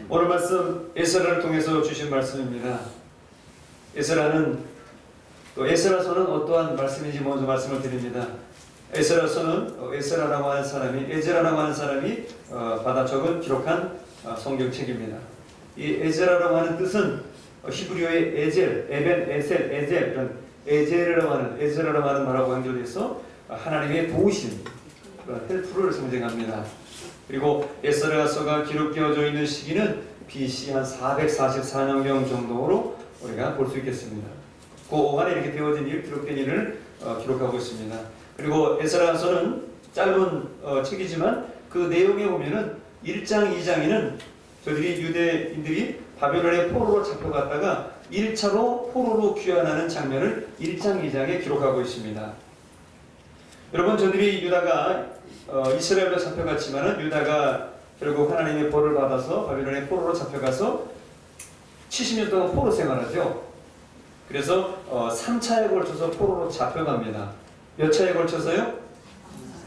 오늘 말씀 에스라를 통해서 주신 말씀입니다. 에스라서는 어떠한 말씀인지 먼저 말씀을 드립니다. 에스라서는 에스라라고 하는 사람이 에즈라라고 하는 사람이 받아 적은 기록한 성경책입니다. 이 에즈라라고 하는 뜻은 히브리어의 에젤, 에벤, 에셀, 에젤 이런 에젤이라고 하는 에즈라라고 하는 말하고 연결돼서 하나님의 도우심, 헬프를 상징합니다. 그리고 에스라서가 기록되어져 있는 시기는 BC 한 444년경 정도로 우리가 볼 수 있겠습니다. 그 오간에 이렇게 되어진 일, 기록된 일을 기록하고 있습니다. 그리고 에스라서는 짧은 책이지만 그 내용에 보면은 1장, 2장에는 저들이 유대인들이 바벨론의 포로로 잡혀갔다가 1차로 포로로 귀환하는 장면을 1장, 2장에 기록하고 있습니다. 여러분, 저들이 유다가 이스라엘로 잡혀갔지만은 유다가 결국 하나님의 벌을 받아서 바벨론의 포로로 잡혀가서 70년 동안 포로 생활하죠. 그래서 3차에 걸쳐서 포로로 잡혀갑니다. 몇 차에 걸쳐서요?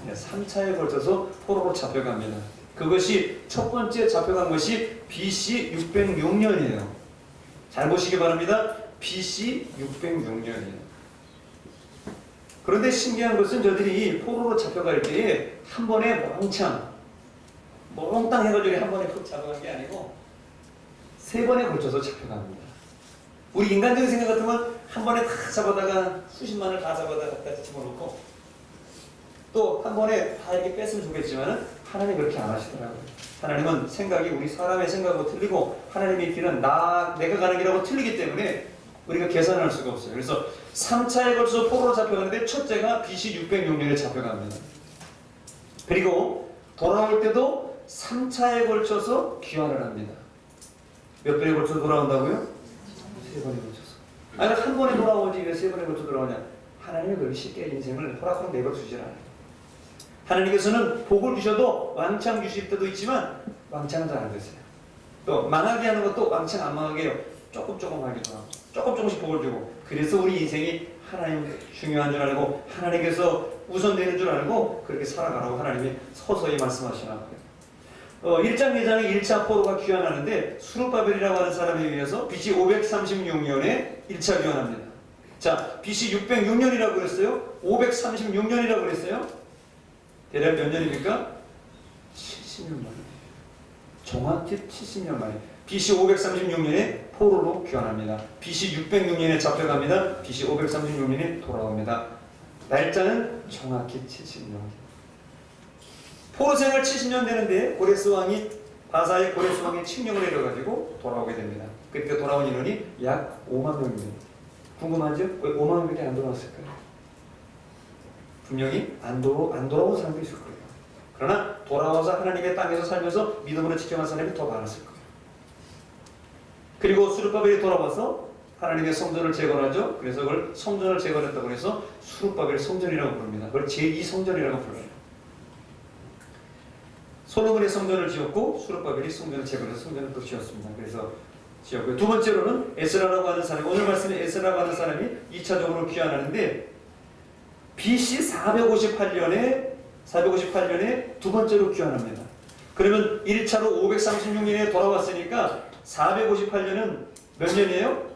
네, 3차에 걸쳐서 포로로 잡혀갑니다. 그것이 첫 번째 잡혀간 것이 BC 606년이에요. 잘 보시기 바랍니다. BC 606년이에요. 그런데 신기한 것은 저들이 포로로 잡혀갈 때에 한 번에 몽땅 해가지고 한 번에 훅 잡아간 게 아니고 3번에 걸쳐서 잡혀갑니다. 우리 인간적인 생각 같으면 한 번에 다 잡아다가 수십만을 다 잡아다가 갖다 집어넣고 또 한 번에 다 이렇게 뺐으면 좋겠지만 하나님 그렇게 안 하시더라고요. 하나님은 생각이 우리 사람의 생각하고 틀리고 하나님의 길은 내가 가는 길하고 틀리기 때문에 우리가 계산할 수가 없어요. 그래서 3차에 걸쳐서 포로로 잡혀가는데 첫째가 BC 606년에 잡혀갑니다. 그리고 돌아올 때도 3차에 걸쳐서 귀환을 합니다. 몇 번에 걸쳐서 돌아온다고요? 3번에 걸쳐서. 아니, 한 번에 돌아오지 왜 3번에 걸쳐 돌아오냐? 하나님이 그렇게 쉽게 인생을 허락하고 내버려두질 않아요. 하나님께서는 복을 주셔도 왕창 주실 때도 있지만 왕창은 잘 안 되세요. 또 망하게 하는 것도 왕창 안 망하게 해요. 조금하기도 하고 조금씩 복을 주고. 그래서 우리 인생이 하나님 중요한 줄 알고 하나님께서 우선되는 줄 알고 그렇게 살아가라고 하나님이 서서히 말씀하시나 봐요. 1장, 2장에 1차 포로가 귀환하는데 수르바벨이라고 하는 사람에 의해서 BC 536년에 1차 귀환합니다. 자, BC 606년이라고 그랬어요? 536년이라고 그랬어요? 대략 몇 년입니까? 70년 만에. 정확히 70년 만에. BC 536년에 포로로 귀환합니다. BC 606년에 잡혀갑니다. BC 536년에 돌아옵니다. 날짜는 정확히 70년. 포로 생활 70년 되는데 바사의 고레스 왕이 칙령을 내려가지고 돌아오게 됩니다. 그때 돌아온 인원이 약 5만 명입니다. 궁금하죠? 왜 5만 명밖에 안 돌아왔을까요? 분명히 안 돌아온 사람도 있을 거예요. 그러나 돌아와서 하나님의 땅에서 살면서 믿음으로 지켜간 사람이 더 많았을 거예요. 그리고 수르바벨이 돌아와서 하나님의 성전을 재건하죠. 그래서 그걸 성전을 재건했다고 해서 수르바벨 성전이라고 부릅니다. 그걸 제2성전이라고 불러요. 솔로몬의 성전을 지었고 수르바벨이 성전을 재건해서 성전을 또 지었습니다. 그래서 지었고요. 두 번째로는 에스라라고 하는 사람이, 오늘 말씀에 에스라라고 하는 사람이 2차적으로 귀환하는데 BC 458년에 두 번째로 귀환합니다. 그러면 1차로 536년에 돌아왔으니까 458년은 몇 년이에요?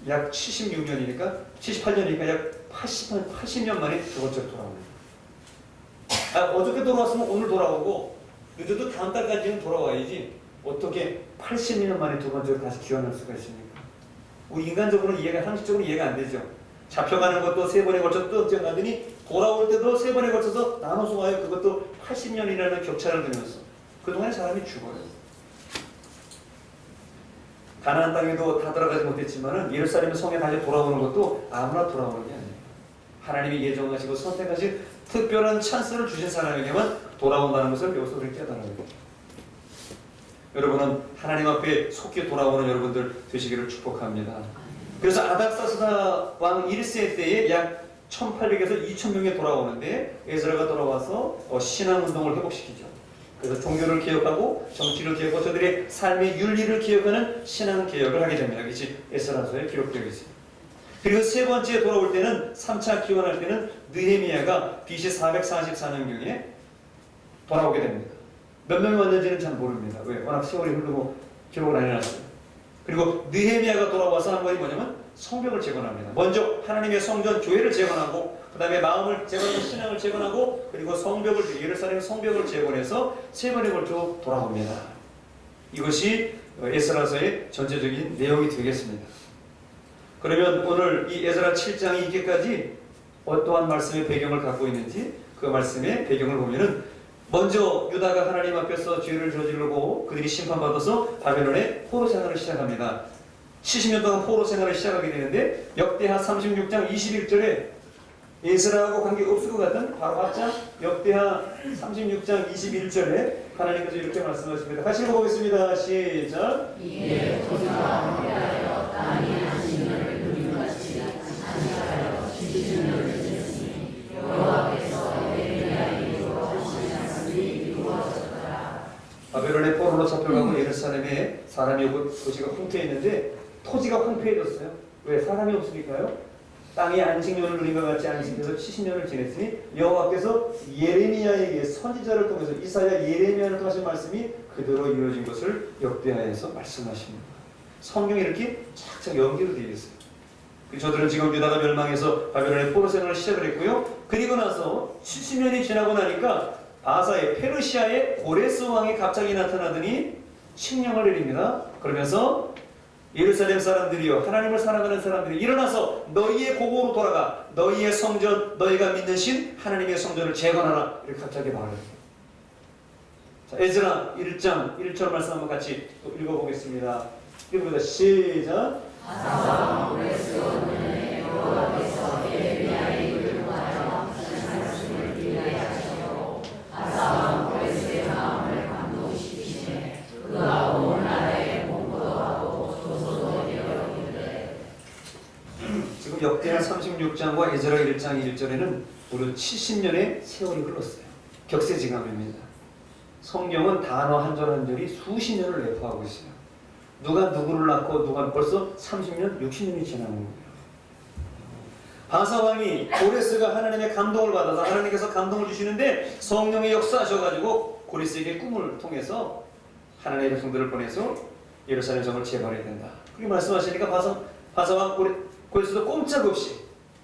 약 76년이니까 78년이니까 약 80년 만에 두 번째로 돌아옵니다. 어저께 돌아왔으면 오늘 돌아오고 늦어도 다음 달까지는 돌아와야지 어떻게 80년 만에 두 번째로 다시 귀환할 수가 있습니까? 우리 인간적으로는 상식적으로 이해가 안 되죠. 잡혀가는 것도 3번에 걸쳐서 떠나더니 돌아올 때도 3번에 걸쳐서 나눠서 와요. 그것도 80년이라는 격차를 두면서 그동안에 사람이 죽어요. 가나안 땅에도 다 들어가지 못했지만은 예루살렘 성에 다시 돌아오는 것도 아무나 돌아오는 게 아니에요. 하나님이 예정하시고 선택하신 특별한 찬스를 주신 사람에게만 돌아온다는 것을 여기서 우리가 깨달아야 돼요. 여러분은 하나님 앞에 속히 돌아오는 여러분들 되시기를 축복합니다. 그래서 아닥사스다 왕 1세 때에 약 1800에서 2000명에 돌아오는데 에스라가 돌아와서 신앙운동을 회복시키죠. 그래서 종교를 개혁하고 정치를 개혁하고 저들의 삶의 윤리를 개혁하는 신앙개혁을 하게 됩니다. 이것이 에스라서에 기록되어 있습니다. 그리고 세 번째 돌아올 때는 3차 기원할 때는 느헤미야가 BC 444년경에 돌아오게 됩니다. 몇 명이 왔는지는 잘 모릅니다. 왜? 워낙 세월이 흐르고 기록을 안 해놨어요. 그리고 느헤미야가 돌아와서 한 것이 뭐냐면 성벽을 재건합니다. 먼저 하나님의 성전 교회를 재건하고, 그 다음에 마음을 재건하고 신앙을 재건하고, 그리고 성벽을, 예루살렘 성벽을 재건해서 세 번에 걸쳐 돌아옵니다. 이것이 에스라서의 전체적인 내용이 되겠습니다. 그러면 오늘 이 에스라 7장이 있기까지 어떠한 말씀의 배경을 갖고 있는지, 그 말씀의 배경을 보면은 먼저 유다가 하나님 앞에서 죄를 저지르고 그들이 심판받아서 바벨론의 포로 생활을 시작합니다. 70년 동안 포로 생활을 시작하게 되는데, 역대하 36장 21절에 에스라하고 관계없을 것 같은 바로 앞장 역대하 36장 21절에 하나님께서 이렇게 말씀하십니다. 같이 읽어보겠습니다. 시작. 이에 토지가 위하여 땅이 하시는 누림 같이 하시하여 70년을 지냈으니 여호와께서 예레미야의 요구하신 말씀이 이루어졌더라. 바벨론의 포로로 잡혀가고 예루살렘에 사람이 오고 도시가 황폐했는데 토지가 황폐해졌어요. 왜? 사람이 없으니까요. 땅에 안식년을 누린 것 같이 안식해서 70년을 지냈으니 여호와께서 예레미야에게 선지자를 통해서 이사야 예레미야를 통하신 말씀이 그대로 이루어진 것을 역대하에서 말씀하십니다. 성경에 이렇게 착착 연결이 되어 있어요. 저들은 지금 유다가 멸망해서 바벨론의 포로 생활을 시작을 했고요. 그리고 나서 70년이 지나고 나니까 바사의 페르시아의 고레스 왕이 갑자기 나타나더니 칙령을 내립니다. 그러면서 예루살렘 사람들이요, 하나님을 사랑하는 사람들이 일어나서 너희의 고국으로 돌아가 너희의 성전, 너희가 믿는 신 하나님의 성전을 재건하라, 이렇게 갑자기 말해요. 자, 에스라 1장 1절 말씀 한번 같이 또 읽어보겠습니다. 읽어보자. 시작. 여호와께서 예레미야의 입을 통하여 하신 말씀을 들리게 하시고 아사와 고레스의 마음을 감동시키시네. 그가 온 나라에 공포도 하고 조소도 되었는데. 지금 역대하 36장과 에스라 1장 1절에는 무려 70년의 세월이 흘렀어요. 격세지감입니다. 성경은 단어 한 절 한 절이 수십 년을 내포하고 있어요. 누가 누구를 낳고 누가 벌써 30년, 60년이 지나는 거예요. 바사왕이 고레스가 하나님의 감동을 받아서 하나님께서 감동을 주시는데 성령의 역사하셔가지고 고레스에게 꿈을 통해서 하나님의 백성들을 보내서 예루살렘 성을 재건해야 된다. 그렇게 말씀하시니까 바사왕 고레스도 꼼짝없이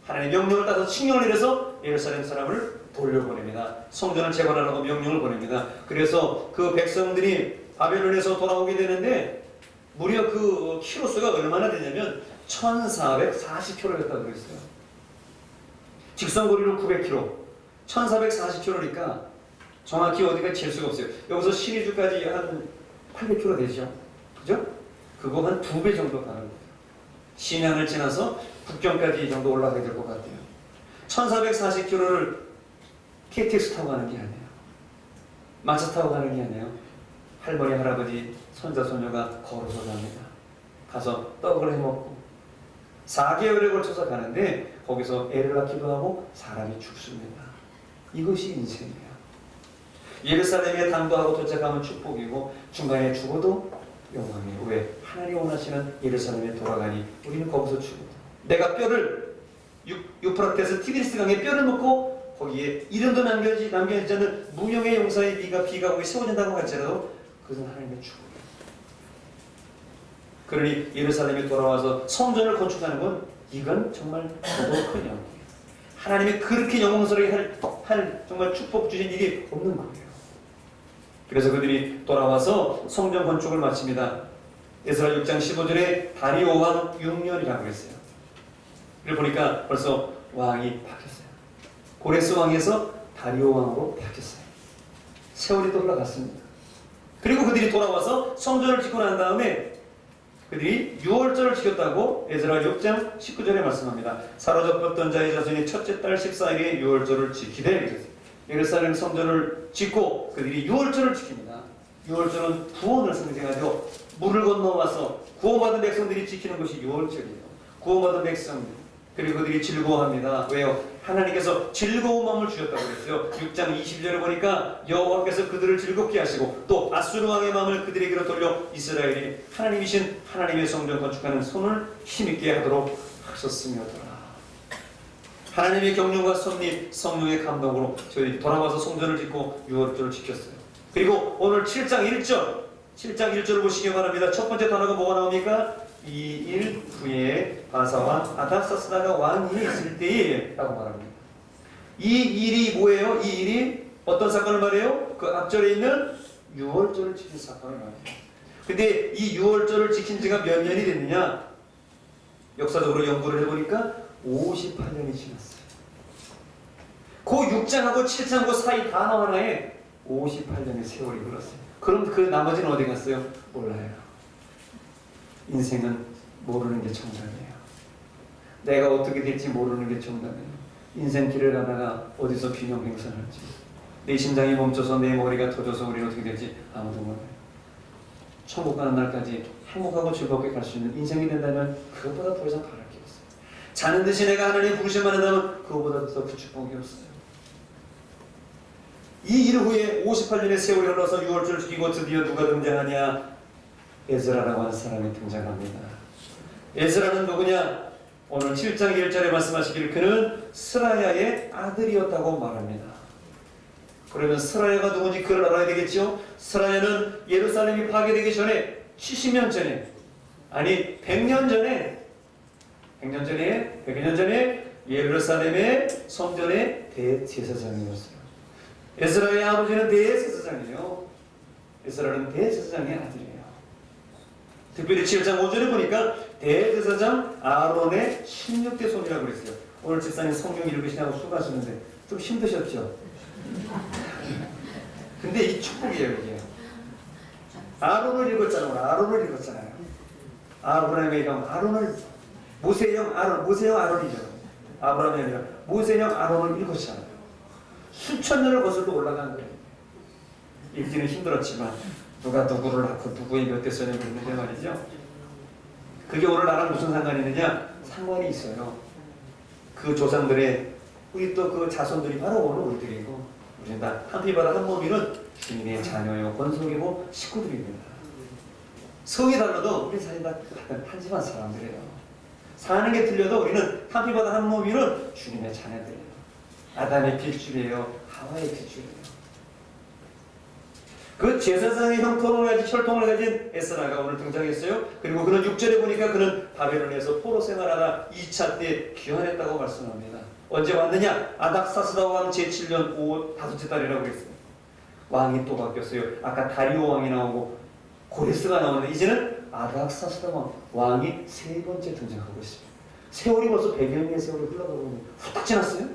하나님의 명령을 따서 칙령을 내려서 예루살렘 사람을 돌려보냅니다. 성전을 재건하라고 명령을 보냅니다. 그래서 그 백성들이 바벨론에서 돌아오게 되는데 무려 그 키로수가 얼마나 되냐면 1440km였다고 그랬어요. 직선거리로 900km, 1440km니까 정확히 어디가 잴 수가 없어요. 여기서 신의주까지 한 800km 되죠. 그죠? 그거 한 2배 정도 가는 거예요. 신양을 지나서 국경까지 정도 올라가야 될 것 같아요. 1440km를 KTX 타고 가는 게 아니에요. 마차 타고 가는 게 아니에요. 할머니, 할아버지, 손자, 손녀가 걸어서 갑니다. 가서 떡을 해먹고 4개월에 걸쳐서 가는데 거기서 애를 낳기도 하고 사람이 죽습니다. 이것이 인생이에요. 예루살렘에 당도하고 도착하면 축복이고 중간에 죽어도 영광이에요. 왜? 하나님 원하시는 예루살렘에 돌아가니 우리는 거기서 죽어도, 내가 뼈를 유프라테스 티그리스 강에 뼈를 넣고 거기에 이름도 남겨지지 않는 무명의 용사의 비가 거기 세워진다고 할지라도 그것은 하나님의 축복이에요. 그러니 예루살렘에 돌아와서 성전을 건축하는 건 이건 정말 더더욱 큰 영광이에요. 하나님이 그렇게 영광스럽게 할 정말 축복 주신 일이 없는 거예요. 그래서 그들이 돌아와서 성전 건축을 마칩니다. 에스라 6장 15절에 다리오 왕 6년이라고 했어요. 그걸 보니까 벌써 왕이 바뀌었어요. 고레스 왕에서 다리오 왕으로 바뀌었어요. 세월이 또 흘러갔습니다. 그리고 그들이 돌아와서 성전을 짓고 난 다음에 그들이 유월절을 지켰다고 에스라 6장 19절에 말씀합니다. 사로잡혔던 자의 자손이 첫째 달 14일에 유월절을 지키되, 예루살렘 성전을 짓고 그들이 유월절을 지킵니다. 유월절은 구원을 상징하죠. 물을 건너와서 구원받은 백성들이 지키는 것이 유월절이에요. 구원받은 백성들, 그리고 그들이 즐거워합니다. 왜요? 하나님께서 즐거운 마음을 주셨다고 그랬어요. 6장 20절에 보니까 여호와께서 그들을 즐겁게 하시고 또 아수르 왕의 마음을 그들에게로 돌려 이스라엘이 하나님이신 하나님의 성전 건축하는 손을 힘있게 하도록 하셨으며더라. 하나님의 경륜과 섭리, 성령의 감동으로 저희 돌아와서 성전을 짓고 유월절을 지켰어요. 그리고 오늘 7장 1절을 보시기 바랍니다. 첫 번째 단어가 뭐가 나옵니까? 이 일 후에 바사와 아닥사스다가 왕이 있을 때에 라고 말합니다. 이 일이 뭐예요? 이 일이 어떤 사건을 말해요? 그 앞절에 있는 유월절을 지킨 사건을 말해요. 근데 이 유월절을 지킨 지가 몇 년이 됐느냐? 역사적으로 연구를 해보니까 58년이 지났어요. 그 6장하고 7장 그 사이 단어 하나에 58년의 세월이 흘렀어요. 그럼 그 나머지는 어디 갔어요? 몰라요. 인생은 모르는 게 정답이에요. 내가 어떻게 될지 모르는 게 정답이에요. 인생 길을 가다가 어디서 균형 횡선할지, 내 심장이 멈춰서 내 머리가 터져서 우리는 어떻게 될지 아무도 몰라요. 천국 가는 날까지 행복하고 즐겁게 갈 수 있는 인생이 된다면 그것보다 더 이상 바랄 게 없어요. 자는 듯이 내가 하나님 부르실만 한다면 그것보다 더 큰 축복이 없어요. 이 일 후에 58년의 세월이 흘러서 6월절 죽이고 드디어 누가 등장하냐? 에스라라고 하는 사람이 등장합니다. 에스라는 누구냐? 오늘 7장 1절에 말씀하시기를 그는 스라야의 아들이었다고 말합니다. 그러면 스라야가 누군지 그걸 알아야 되겠죠? 스라야는 예루살렘이 파괴되기 전에 70년 전에, 아니 100년 전에 예루살렘의 성전의 대제사장이었어요. 에스라의 아버지는 대제사장이에요. 에스라는 대제사장의 아들이에요. 특별히 7장 5절에 보니까 대제사장 아론의 16대 손이라고 그랬어요. 오늘 집사님 성경 읽으시냐고 수고하시는데 좀 힘드셨죠? 근데 이 축복이에요, 이게. 아론을 읽었잖아요. 아브라함의 형 아론을, 모세형 아론이죠. 아브라함이 아니라 모세형 아론을 읽었잖아요. 수천 년을 거슬러 올라간 거예요. 읽기는 힘들었지만 누가 누구를 낳고 누구의 몇 대 써냐고 그랬는데 말이죠. 그게 오늘 나랑 무슨 상관이 있느냐? 상관이 있어요. 그 조상들의, 우리 또 그 자손들이 바로 오늘 우리들이고, 우리는 다 한 피바다 한 몸이는 주님의 자녀요, 권속이고 식구들입니다. 성이 달라도 우리 사실 다 한 집안 사람들이에요. 사는 게 틀려도 우리는 한 피바다 한 몸이는 주님의 자녀들이에요. 아담의 핏줄이에요. 하와의 핏줄이에요. 그 제사장의 혈통을 가진 에스라가 오늘 등장했어요. 그리고 그는 6절에 보니까 그는 바벨론에서 포로 생활하다 2차 때 귀환했다고 말씀합니다. 언제 왔느냐? 아닥사스다 왕 제7년 5째 달이라고 했어요. 왕이 또 바뀌었어요. 아까 다리오 왕이 나오고 고레스가 나오는데 이제는 아닥사스다 왕이 세 번째 등장하고 있습니다. 세월이 벌써 100여 년의 세월이 흘러가고 후딱 지났어요.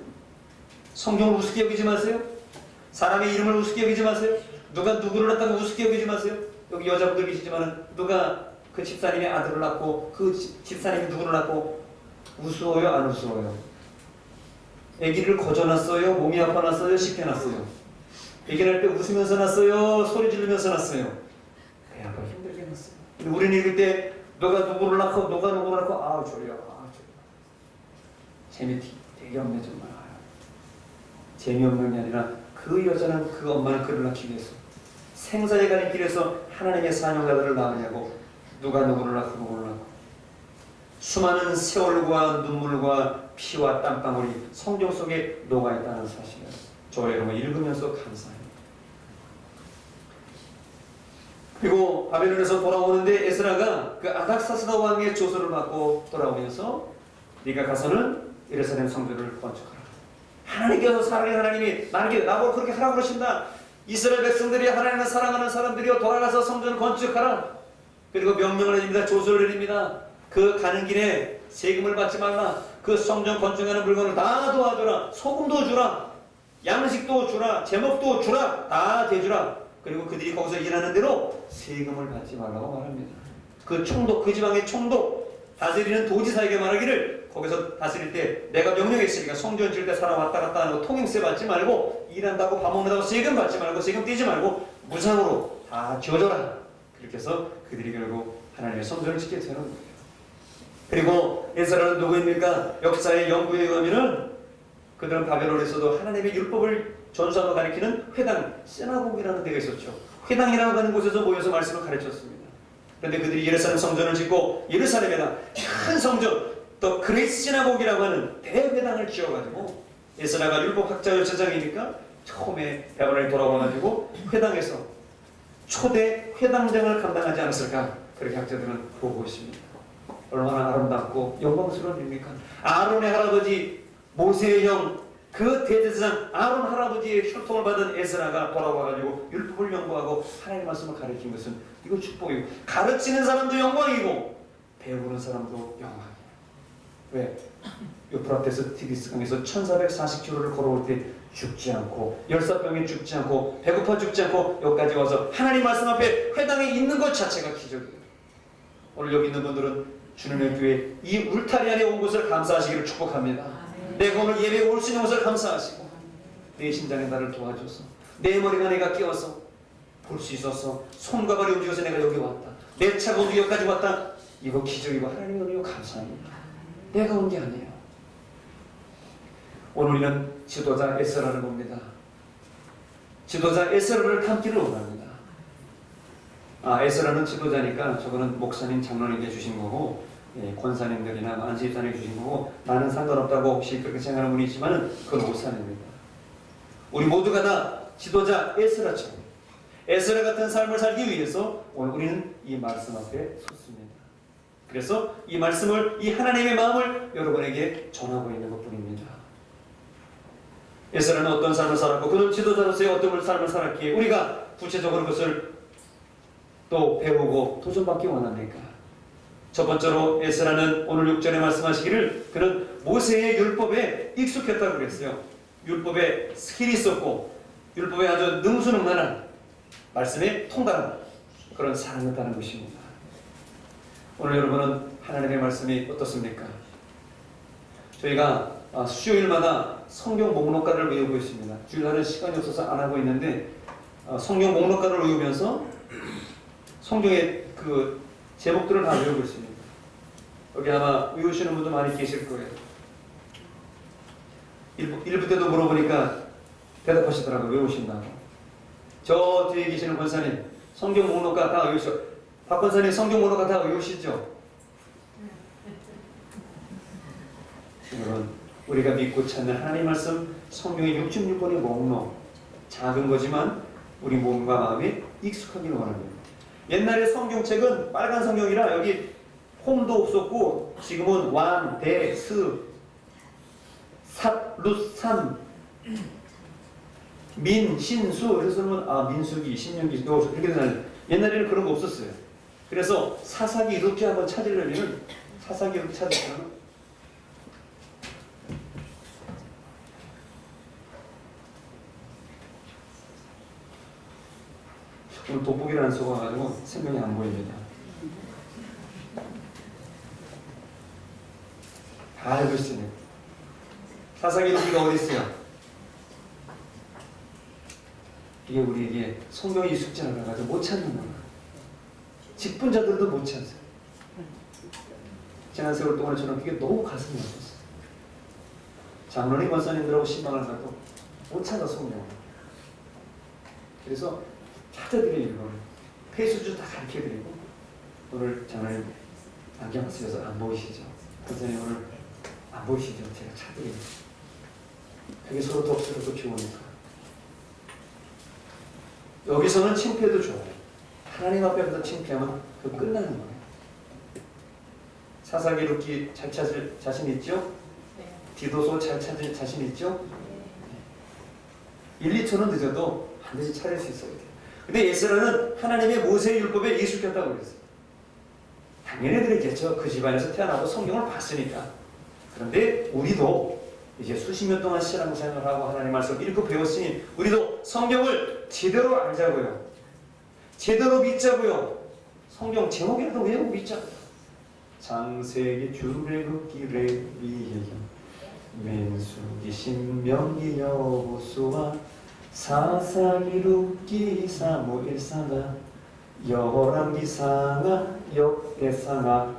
성경을 우습게 여기지 마세요. 사람의 이름을 우습게 여기지 마세요. 누가 누구를 낳았다고 우습게 여기지 마세요. 여기 여자분들 계시지만 누가 그 집사님의 아들을 낳고 그 집사님이 누구를 낳고 우스워요? 안 우스워요? 아기를 거저놨어요? 몸이 아파놨어요? 씹혀놨어요? 아기 낳을 때 웃으면서 낳았어요? 소리 지르면서 낳았어요? 배 아파 힘들게 낳았어요. 우리는 읽을 때 누가 누구를 낳고 아우 졸려. 재미 되게 없네 정말. 재미없는 게 아니라 그 여자는, 그 엄마는 그를 낳기 위해서 생사에 가는 길에서 하나님의 사명자들을 낳으냐고 누가 누구를 낳고 수많은 세월과 눈물과 피와 땀방울이 성경 속에 녹아있다는 사실을 저 여러분 읽으면서 감사합니다. 그리고 바벨론에서 돌아오는데 에스라가 그 아닥사스다 왕의 조서를 받고 돌아오면서 네가 가서는 예루살렘 성전을 건축하라. 하나님께서 사랑의 하나님이 나보고 그렇게 하라고 그러신다. 이스라엘 백성들이 하나님을 사랑하는 사람들이여 돌아가서 성전을 건축하라. 그리고 명령을 내립니다. 조서를 내립니다. 그 가는 길에 세금을 받지 말라. 그 성전 건축하는 물건을 다 도와주라. 소금도 주라. 양식도 주라. 제목도 주라. 다 대주라. 그리고 그들이 거기서 일하는 대로 세금을 받지 말라고 말합니다. 그 총독, 그 지방의 총독, 다스리는 도지사에게 말하기를 거기서 다스릴 때 내가 명령했으니까 성전 지을 때 사람 왔다 갔다 하는 거 통행세 받지 말고 일한다고 밥 먹는다고 세금 받지 말고 세금 떼지 말고 무상으로 다 지어줘라. 그렇게 해서 그들이 결국 하나님의 성전을 짓게 되는 거예요. 그리고 에스라는 누구입니까? 역사의 연구에 의하면은 그들은 바벨론에서도 하나님의 율법을 전수하고 가리키는 회당, 시나고그라는 데가 있었죠. 회당이라고 하는 곳에서 모여서 말씀을 가르쳤습니다. 그런데 그들이 예루살렘 성전을 짓고 예루살렘에다 큰 성전, 또 그레이스 시나고그라고 하는 대회당을 지어가지고 에스라가 율법학자 제사장이니까 처음에 베드로에 돌아와가지고 회당에서 초대 회당장을 감당하지 않았을까? 그렇게 학자들은 보고 있습니다. 얼마나 아름답고 영광스러운 일입니까? 아론의 할아버지 모세의 형 그 대제사장 아론 할아버지의 혈통을 받은 에스라가 돌아와가지고 율법을 연구하고 하나님의 말씀을 가르친 것은 이거 축복이고, 가르치는 사람도 영광이고 배우는 사람도 영광이에요. 왜? 유프라테스 티비스강에서 1440km를 걸어올 때 죽지 않고, 열사병에 죽지 않고, 배고파 죽지 않고 여기까지 와서 하나님 말씀 앞에 회당에 있는 것 자체가 기적이에요. 오늘 여기 있는 분들은 주님의 교회 이 울타리 안에 온 것을 감사하시기를 축복합니다. 내가 오늘 예배에 올 수 있는 것을 감사하시고, 내 심장에 나를 도와줘서, 내 머리가 내가 끼워서 볼 수 있어서, 손과 발이 움직여서 내가 여기 왔다, 내 차가 여기까지 왔다, 이거 기적이고 하나님의 은혜요 감사합니다. 내가 온 게 아니에요. 오늘 우리는 지도자 에스라를 봅니다. 지도자 에스라를 담기를 원합니다. 에스라는 지도자니까 저거는 목사님, 장로님께 주신 거고, 권사님들이나 안수집사님께 주신 거고, 나는 상관없다고 혹시 그렇게 생각하는 분이 있지만 그건 오산입니다. 우리 모두가 다 지도자 에스라처럼 에스라 같은 삶을 살기 위해서 오늘 우리는 이 말씀 앞에 섰습니다. 그래서 이 말씀을, 이 하나님의 마음을 여러분에게 전하고 있는 것뿐입니다. 에스라는 어떤 삶을 살았고 그는 지도자로서의 어떤 삶을 살았기에 우리가 구체적으로 그것을 또 배우고 도전받기 원합니까? 첫 번째로 에스라는 오늘 6절에 말씀하시기를 그는 모세의 율법에 익숙했다고 그랬어요. 율법에 스킬이 있었고 율법에 아주 능수능란한 말씀에 통달한 그런 사람이었다는 것입니다. 오늘 여러분은 하나님의 말씀이 어떻습니까? 저희가 수요일마다 성경 목록가를 외우고 있습니다. 주일날은 시간이 없어서 안 하고 있는데 성경 목록가를 외우면서 성경의 그 제목들을 다 외우고 있습니다. 여기 아마 외우시는 분도 많이 계실 거예요. 일부 때도 물어보니까 대답하시더라고요. 외우신다고. 저 뒤에 계시는 권사님 성경 목록가 다 외우시죠? 박 권사님 성경 목록가 다 외우시죠? 여러분, 우리가 믿고 찾는 하나님 말씀 성경의 66권의 목록, 작은 거지만 우리 몸과 마음에 익숙하기를 원합니다. 옛날에 성경책은 빨간 성경이라 여기 홈도 없었고 지금은 완, 대, 스, 삿, 룻, 삼, 민, 신, 수 그래서 민수기, 신명기 이렇게 되잖아요. 옛날에는 그런 거 없었어요. 그래서 사사기 이렇게 한번 찾으려면 사사기 이렇게 찾으시면 오늘 돋보기를 안 써가지고 생명이 안 보입니다. 다 알고 있으니까. 사사기 루기가 어디 있어요? 이게 우리에게 성경이 익숙지 않아가지고 못 찾는 거야. 직분자들도 못 찾아요. 지난 세월 동안 저는 그게 너무 가슴이 아팠어요. 장로님 권사님들하고 신방을 가도 못 찾아 성경을. 그래서 찾아드리는 거예요. 폐수주 다 가르쳐드리고 오늘 장로님 안경 쓰셔서 안 보이시죠? 권사님 오늘 안 보이시죠? 제가 찾아드리고 그게 서로 덕스럽고 좋으니까 여기서는 창피해도 좋아요. 하나님 앞에서 창피하면 그 끝나는 거예요. 사사기 룻기 잘 찾을 자신 있죠? 네. 디도서 잘 찾을 자신 있죠? 네. 1, 2초는 늦어도 반드시 찾을 수 있어야 돼요. 근데 에스라는 하나님의 모세의 율법에 익숙했다고 그랬어요. 당연히 그랬겠죠. 그 집안에서 태어나고 성경을 봤으니까. 그런데 우리도 이제 수십 년 동안 신앙생활을 하고 하나님 말씀을 읽고 배웠으니 우리도 성경을 제대로 알자고요. 제대로 믿자고요. 성경 제목이라도 외우고 믿자고요. 창세기 출애굽기 레위기 민수기 신명기 여호수아 사사기 룻기 사무엘 사가 열왕기 상하 역대상하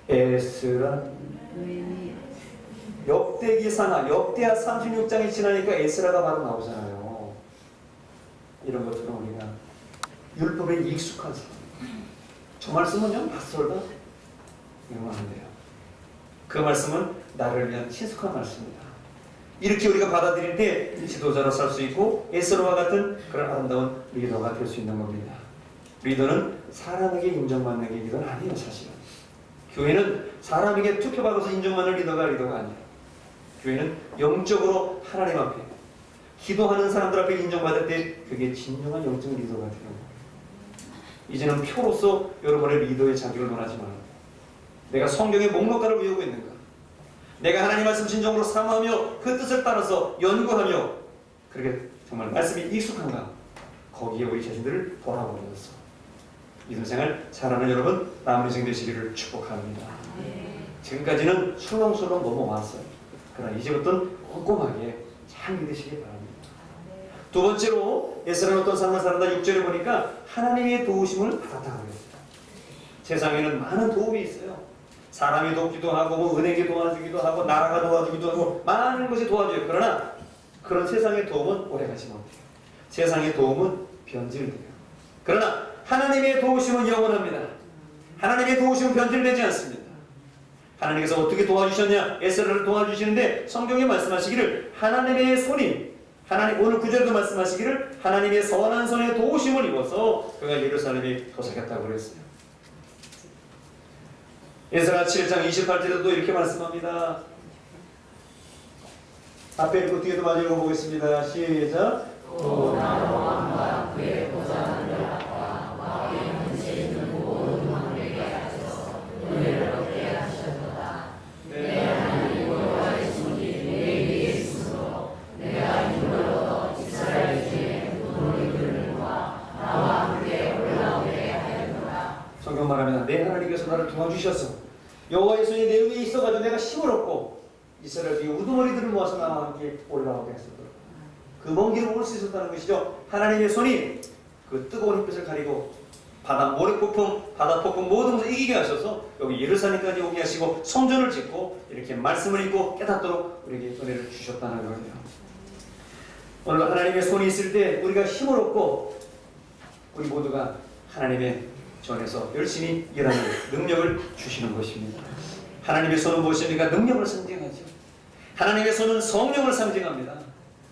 에스라 역대기 상하 역대하 36장이 지나니까 에스라가 바로 나오잖아요. 이런 것처럼 우리가 율법에 익숙한 사람 저 말씀은요 낯설다 이러면 안 돼요. 그 말씀은 나를 위한 친숙한 말씀이다. 이렇게 우리가 받아들일 때 지도자로 살 수 있고 에스더와 같은 그런 아름다운 리더가 될 수 있는 겁니다. 리더는 사람에게 인정받는 게 리더는 아니에요. 사실은 교회는 사람에게 투표받아서 인정받는 리더가 아니에요. 교회는 영적으로 하나님 앞에 기도하는 사람들 앞에 인정받을 때 그게 진정한 영적 리더가 되는 거예요. 이제는 표로서 여러분의 리더의 자기를 논하지 말아요. 내가 성경의 목록가를 외우고 있는가? 내가 하나님 말씀 진정으로 사모하며 그 뜻을 따라서 연구하며 그렇게 정말 말씀이 익숙한가? 거기에 우리 자신들을 돌아보면서 믿음생활 잘하는 여러분 남은 인생 되시기를 축복합니다. 지금까지는 술렁술렁 넘어왔어요. 그러나 이제부터는 꼼꼼하게 잘 믿으시기 바랍니다. 두 번째로 에스라는 어떤 삶을 살았다 6절에 보니까 하나님의 도우심을 받았다고 그랬어요. 세상에는 많은 도움이 있어요. 사람이 돕기도 하고 뭐 은행이 도와주기도 하고 나라가 도와주기도 하고 많은 것이 도와줘요. 그러나 그런 세상의 도움은 오래가지 못해요. 세상의 도움은 변질돼요. 그러나 하나님의 도우심은 영원합니다. 하나님의 도우심은 변질되지 않습니다. 하나님께서 어떻게 도와주셨냐? 에스라를 도와주시는데 성경에 말씀하시기를 하나님의 손이 오늘 9절에도 말씀하시기를 하나님의 선한 손에 도우심을 입어서 그가 예루살렘에 도착했다고 그랬어요. 에스라 7장 28절에도 이렇게 말씀합니다. 앞에 읽고 뒤에도 마저 읽어보겠습니다. 시작. 또 나로 왕과 그의 보좌관들과 왕의 문제 있는 모든 왕에게 하셔서 은혜를 얻게 하셨도다. 내 하나님 여호와의 손이 내 위에 있으므로 내가 힘을 얻어 이스라엘 중에 눈을 이끌는과 나와 함께 올라오게 하였노라. 성경 말합니다. 내 하나님께서 나를 도와주셨어. 여호와의 손이 내 위에 있어가지고 내가 힘을 얻고 이스라엘 중에 우두머리들을 모아서 나와 함께 올라오게 했었더라. 그 먼 길을 올 수 있었다는 것이죠. 하나님의 손이 그 뜨거운 햇빛을 가리고 바다 모래폭풍, 바다폭풍 모든 것을 이기게 하셔서 여기 예루살렘까지 오게 하시고 성전을 짓고 이렇게 말씀을 읽고 깨닫도록 우리에게 은혜를 주셨다는 거예요. 오늘 하나님의 손이 있을 때 우리가 힘을 얻고 우리 모두가 하나님의 전에서 열심히 일하는 능력을 주시는 것입니다. 하나님의 손은 무엇입니까? 능력을 상징하죠. 하나님의 손은 성령을 상징합니다.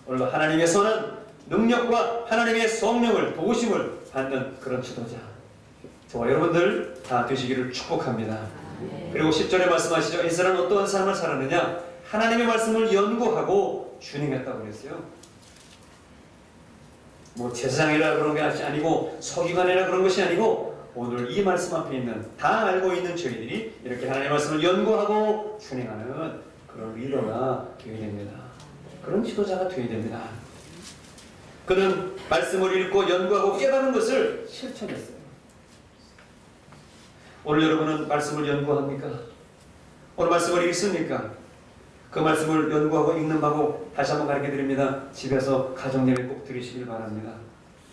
오늘 하나님의 손은 능력과 하나님의 성령을 도우심을 받는 그런 지도자 저와 여러분들 다 되시기를 축복합니다. 그리고 10절에 말씀하시죠. 에스라는 어떠한 삶을 살았느냐? 하나님의 말씀을 연구하고 준행했다고 그랬어요. 뭐 제사장이라 그런 게 아니고 서기관이라 그런 것이 아니고 오늘 이 말씀 앞에 있는 다 알고 있는 저희들이 이렇게 하나님의 말씀을 연구하고 준행하는 그런 리더가 되어야 됩니다. 그런 지도자가 되어야 됩니다. 그는 말씀을 읽고 연구하고 깨닫는 것을 실천했어요. 오늘 여러분은 말씀을 연구합니까? 오늘 말씀을 읽습니까? 그 말씀을 연구하고 읽는 방법 다시 한번 가르쳐 드립니다. 집에서 가정 예배 꼭 드리시길 바랍니다.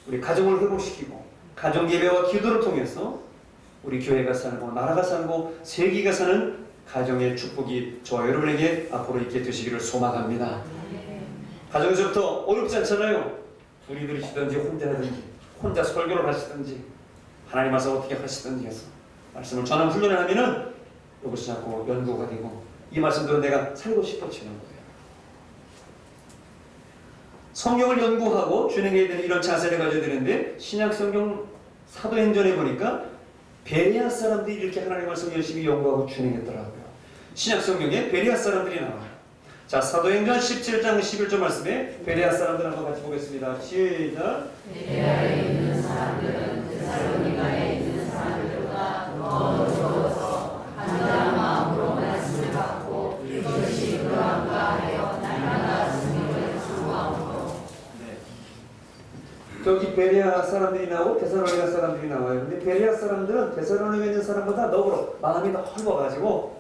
우리 가정을 회복시키고 가정 예배와 기도를 통해서 우리 교회가 살고 나라가 살고 세계가 사는 가정의 축복이 저와 여러분에게 앞으로 있게 되시기를 소망합니다. 가정에서부터 어렵지 않잖아요. 둘이 들으시든지 혼자든지 혼자 설교를 하시든지 하나님 와서 어떻게 하시든지 해서 말씀을 전하는 훈련을 하면은 이것이 자꾸 연구가 되고 이 말씀대로 내가 살고 싶어지는 거예요. 성경을 연구하고 준행해야 되는 이런 자세를 가져야 되는데 신약성경 사도행전에 보니까 베레아 사람들이 이렇게 하나님의 말씀을 열심히 연구하고 준행했더라고요. 신약성경에 베레아 사람들이 나와요. 자, 사도행전 17장 11절 말씀에 베레아 사람들 한번 같이 보겠습니다. 시작. 베레아에 있는 사람들은 데살로니가에 있는 사람들보다 더 어려워서 간절한 마음으로 말씀을 받고 이것이 그러한가 하여 날마다 주님을 사모하므로. 저기 베레아 사람들이 나오고 데살로니가 사람들이 나와요. 근데 베레아 사람들은 데살로니가에 있는 사람보다 너그러 마음이 넓어가지고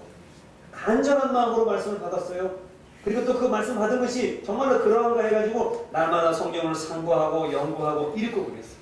간절한 마음으로 말씀을 받았어요. 그리고 또 그 말씀 받은 것이 정말로 그러한가 해가지고 날마다 성경을 상고하고 연구하고 읽고 그랬어요.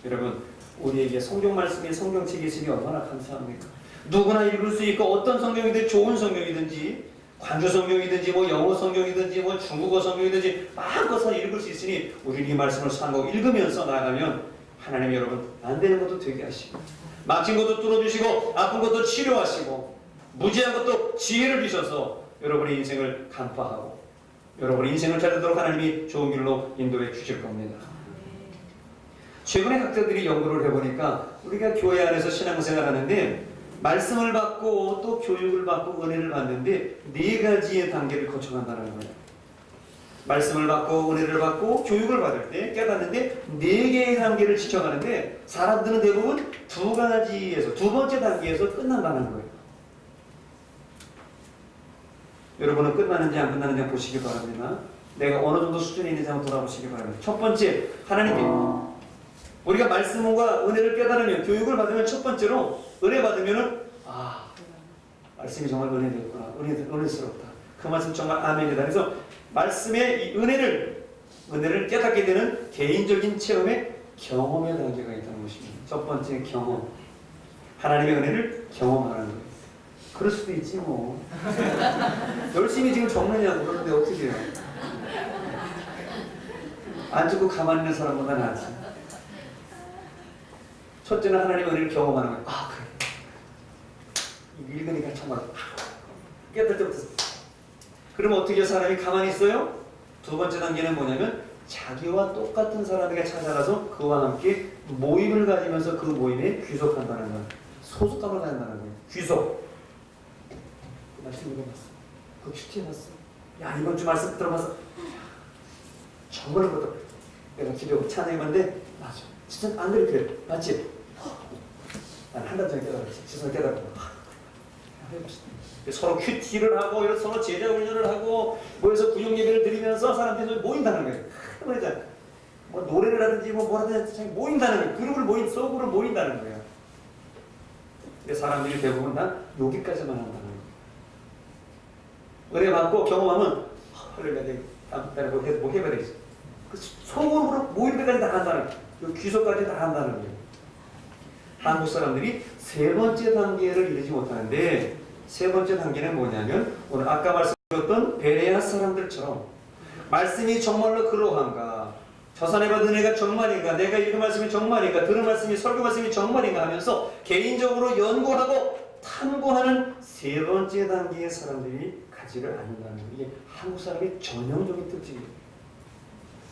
여러분 우리에게 성경 말씀이 성경책이 있으니 얼마나 감사합니까? 누구나 읽을 수 있고 어떤 성경이든 좋은 성경이든지 관주 성경이든지 뭐 영어 성경이든지 뭐 중국어 성경이든지 마음껏 읽을 수 있으니 우리는 이 말씀을 상고 읽으면서 나가면 하나님 여러분 안 되는 것도 되게 하시고 막힌 것도 뚫어주시고 아픈 것도 치료하시고 무지한 것도 지혜를 주셔서 여러분의 인생을 간파하고 여러분 인생을 잘 되도록 하나님이 좋은 길로 인도해 주실 겁니다. 최근에 학자들이 연구를 해보니까 우리가 교회 안에서 신앙생활 하는데 말씀을 받고 또 교육을 받고 은혜를 받는데 4가지의 단계를 거쳐간다는 거예요. 말씀을 받고 은혜를 받고 교육을 받을 때 깨닫는데 4개의 단계를 지켜가는데 사람들은 대부분 2가지에서 2번째 단계에서 끝난다는 거예요. 여러분은 끝나는지 안 끝나는지 한번 보시기 바랍니다. 내가 어느 정도 수준에 있는지 한번 돌아보시기 바랍니다. 첫 번째, 하나님께 우리가 말씀과 은혜를 깨달으면 교육을 받으면 첫 번째로 은혜 받으면은 말씀이 정말 은혜되었구나. 은혜스럽다. 그 말씀 정말 아멘이다. 그래서 말씀의 이 은혜를 깨닫게 되는 개인적인 체험의 경험의 단계가 있다는 것입니다. 첫 번째 경험. 하나님의 은혜를 경험하는 거예요. 그럴 수도 있지 뭐. 열심히 지금 적느냐고 그러는데 어떻게 해요? 안 죽고 가만히 있는 사람보다 낫지. 첫째는 하나님의 은혜를 경험하는 거예요. 그래. 읽으니까 정말 깨달을 때부터. 그러면 어떻게 해요? 사람이 가만히 있어요? 2번째 단계는 뭐냐면 자기와 똑같은 사람에게 찾아가서 그와 함께 모임을 가지면서 그 모임에 귀속한다는 거예요. 소속감을 가진다는 거예요. 귀속. 그 말씀 읽어봤어. 그 큐티 해봤어. 야 이번 주 말씀 들어봤어. 저번에 것도 내가 기도하고 찬양해봤는데 맞아. 진짜 안 그렇게 맞지? 난 한 달 전에 깨달았지. 지성을 깨달았고 해봅시다. 서로 큐티를 하고 서로 제자 훈련을 하고 모여서 구역 예배를 드리면서 사람들이 모인다는 거예요. 그러니까 뭐 노래를 하든지 뭐 하든지 모인다는 거예요. 그룹을 속으로 모인다는 거예요. 근데 사람들이 대부분 다 여기까지만 한다는 거예요. 은혜 받고 경험하면 할렐루야 다음 달에 뭐 해봐야 되겠어. 그 속으로 모일 때까지 다 한다는 거예요. 귀속까지 다 한다는 거예요. 한국 사람들이 3번째 단계를 이루지 못하는데 3번째 단계는 뭐냐면 오늘 아까 말씀드렸던 베레아 사람들처럼 말씀이 정말로 그러한가, 저 산에 받은 은혜가 정말인가, 내가 읽은 말씀이 정말인가, 들은 말씀이 설교 말씀이 정말인가 하면서 개인적으로 연구하고 탐구하는 3번째 단계의 사람들이 가지를 않는다는 거예요. 이게 한국 사람의 전형적인 특징이에요.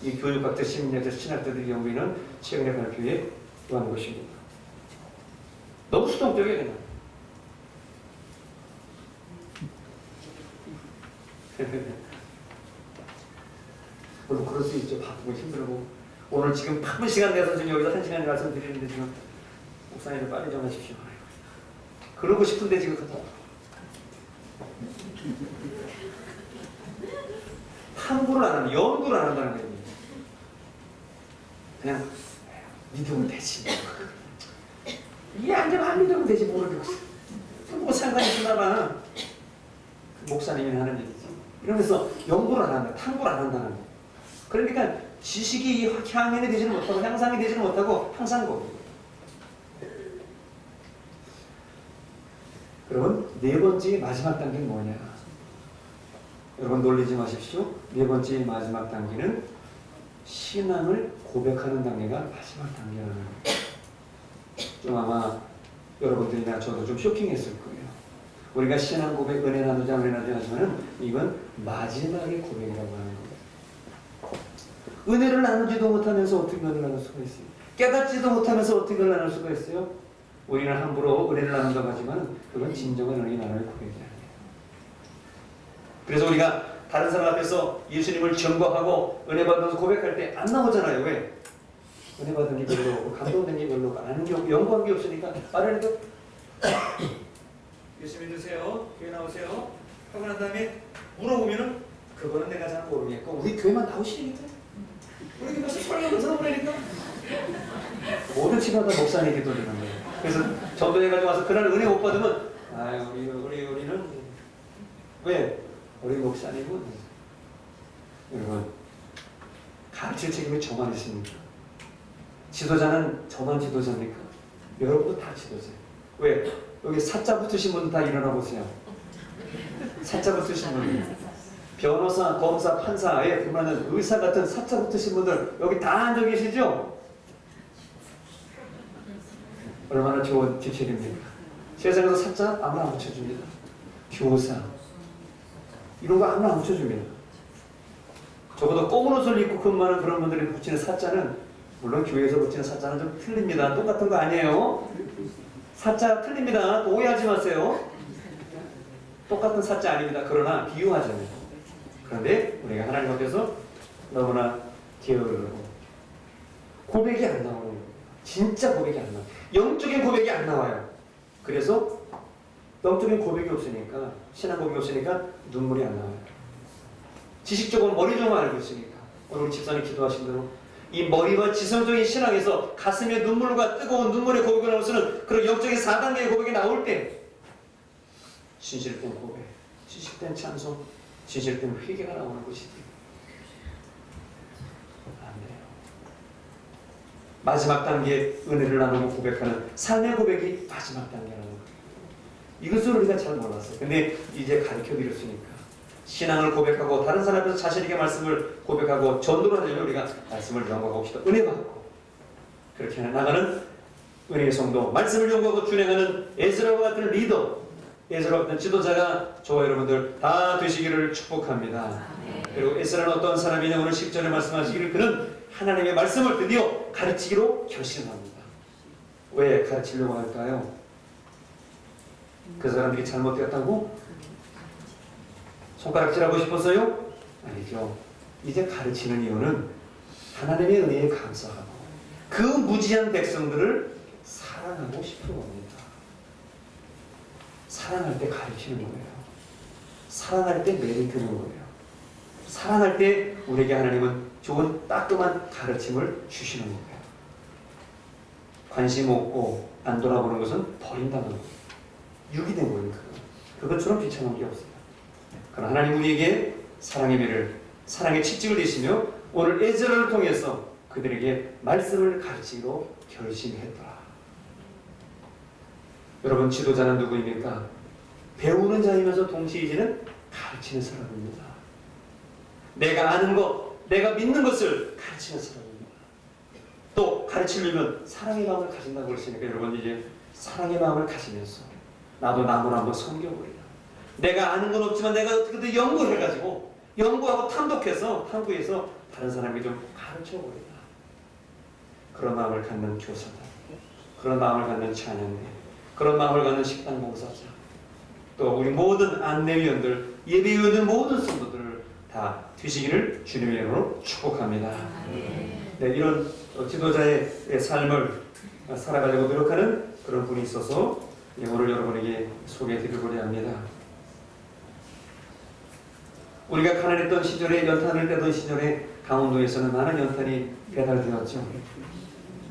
이 교육학자, 심리학자, 신학자들이 연구하는 최근의 발표에 요한 것입니다. 너무 수동적이에요 그냥. 물론 그럴 수 있죠. 바쁘고 힘들고 오늘 지금 바쁜 시간 내서 지금 여기서 1시간 말씀드리는데 지금 목사님들 빨리 좀 하십시오. 그러고 싶은데 지금 탐구를 안 하는, 연구를 안 한다는 거예요. 그냥 믿으면 되지. 이게 안 되면 안 믿으면 되지 모르겠어. 뭐 상관이 있나 봐. 목사님이 하는 일이지. 이러면서 연구를 안 한다, 탐구를 안 한다는 거예요. 그러니까 지식이 향연이 되지는 못하고 향상이 되지는 못하고 항상 거기에요. 여러분 4번째 마지막 단계는 뭐냐? 여러분 놀리지 마십시오. 4번째 마지막 단계는 신앙을 고백하는 단계가 마지막 단계라는 거예요. 좀 아마 여러분들이나 저도 좀 쇼킹했을 거예요. 우리가 신앙 고백, 은혜 나누자 하지만은 이건 마지막의 고백이라고 하는 거예요. 은혜를 나누지도 못하면서 어떻게 은혜를 나눌 수가 있어요? 깨닫지도 못하면서 어떻게 은혜를 나눌 수가 있어요? 우리는 함부로 은혜를 나눈다고 하지만 그건 진정한 은혜 나눌 고백이 아니에요. 그래서 우리가 다른 사람 앞에서 예수님을 증거하고 은혜 받으면서 고백할 때 안 나오잖아요. 왜? 은혜 받은 게 별로 없고 감동된 게 별로 없고 아는 게 연구한 게 없으니까 말하니까 예수 믿으세요. 교회 나오세요. 하고 난 다음에 물어보면은 그거는 내가 잘 모르겠고 우리 교회만 나오시니까 우리 교회에서 설교를 들어보니까 모든 친구다 목사님께 돌리는 거예요. 그래서 전도해가지고 와서 그날 은혜 못 받으면 아유 우리는 왜? 우리 목사님은 여러분 가르칠 책임이 저만 있습니까? 지도자는 저만 지도자입니까? 여러분도 다 지도자예요. 왜? 여기 사자 붙으신 분들 다 일어나 보세요. 사자 붙으신 분들 변호사, 검사, 판사에 보면은 의사 같은 사자 붙으신 분들 여기 다 앉아 계시죠? 얼마나 좋은 지책입니까? 세상에서 사자 아무나 안 붙여줍니다. 교사 이런 거 아무나 안 붙여줍니다. 적어도 검은 옷을 입고 근무하는 그런 분들이 붙이는 사자는, 물론 교회에서 붙이는 사자는 좀 틀립니다. 똑같은 거 아니에요. 사자 틀립니다. 오해하지 마세요. 똑같은 사자 아닙니다. 그러나 비유하잖아요. 그런데 우리가 하나님 앞에서 너무나 게으르고 고백이 안 나오는 거예요. 진짜 고백이 안 나와요. 영적인 고백이 안 나와요. 그래서 영적인 고백이 없으니까, 신앙 고백이 없으니까 눈물이 안 나와요. 지식적으로 머리 좀 알고 있으니까. 오늘 우리 집사님 기도하신 대로 이 머리와 지성적인 신앙에서 가슴에 눈물과 뜨거운 눈물의 고백이 나오서는 그런 영적인 4단계의 고백이 나올 때 진실된 고백, 진실된 찬송, 진실된 회개가 나오는 것이지. 안 돼요. 마지막 단계 은혜를 나누고 고백하는 삶의 고백이 마지막 단계라는 거예요. 이것을 우리가 잘 몰랐어요. 근데 이제 가르쳐 드렸으니까 신앙을 고백하고 다른 사람 앞에서 자신에게 말씀을 고백하고 전도를 하려면 우리가 말씀을 연구하고 봅시다. 은혜 받고 그렇게 나가는 은혜의 성도, 말씀을 연구하고 준행하는 에스라와 같은 리더, 에스라와 같은 지도자가 저와 여러분들 다 되시기를 축복합니다. 그리고 에스라는 어떤 사람이냐, 오늘 10절에 말씀하시기를 그는 하나님의 말씀을 드디어 가르치기로 결심합니다. 왜 가르치려고 할까요? 그 사람들이 잘못되었다고? 손가락질하고 싶었어요? 아니죠. 이제 가르치는 이유는 하나님의 은혜에 감사하고 그 무지한 백성들을 사랑하고 싶은 겁니다. 사랑할 때 가르치는 거예요. 사랑할 때 매를 드는 거예요. 사랑할 때 우리에게 하나님은 좋은 따끔한 가르침을 주시는 거예요. 관심 없고 안 돌아보는 것은 버린다는 거예요. 유기된 거예요. 그것처럼 비참한 게 없어요. 그러나 하나님 우리에게 사랑의 매를, 사랑의 칙칙을 내시며 오늘 에스라를 통해서 그들에게 말씀을 가르치기로 결심했더라. 여러분, 지도자는 누구입니까? 배우는 자이면서 동시에 이제는 가르치는 사람입니다. 내가 아는 것, 내가 믿는 것을 가르치는 사람입니다. 또 가르치려면 사랑의 마음을 가진다고 그랬으니까 여러분 이제 사랑의 마음을 가지면서 나도 남을 한번 섬겨보리라. 내가 아는 건 없지만 내가 어떻게든 연구해가지고 연구하고 탐독해서 탐구해서 다른 사람에게 좀 가르쳐보리라. 그런 마음을 갖는 교사들, 그런 마음을 갖는 찬양대, 그런 마음을 갖는 식당 봉사자, 또 우리 모든 안내위원들, 예배위원들 모든 성도들을 다 되시기를 주님의 이름으로 축복합니다. 네, 이런 지도자의 삶을 살아가려고 노력하는 그런 분이 있어서 오늘 여러분에게 소개해드리고자 합니다. 우리가 가난했던 시절에, 연탄을 떼던 시절에 강원도에서는 많은 연탄이 배달되었죠.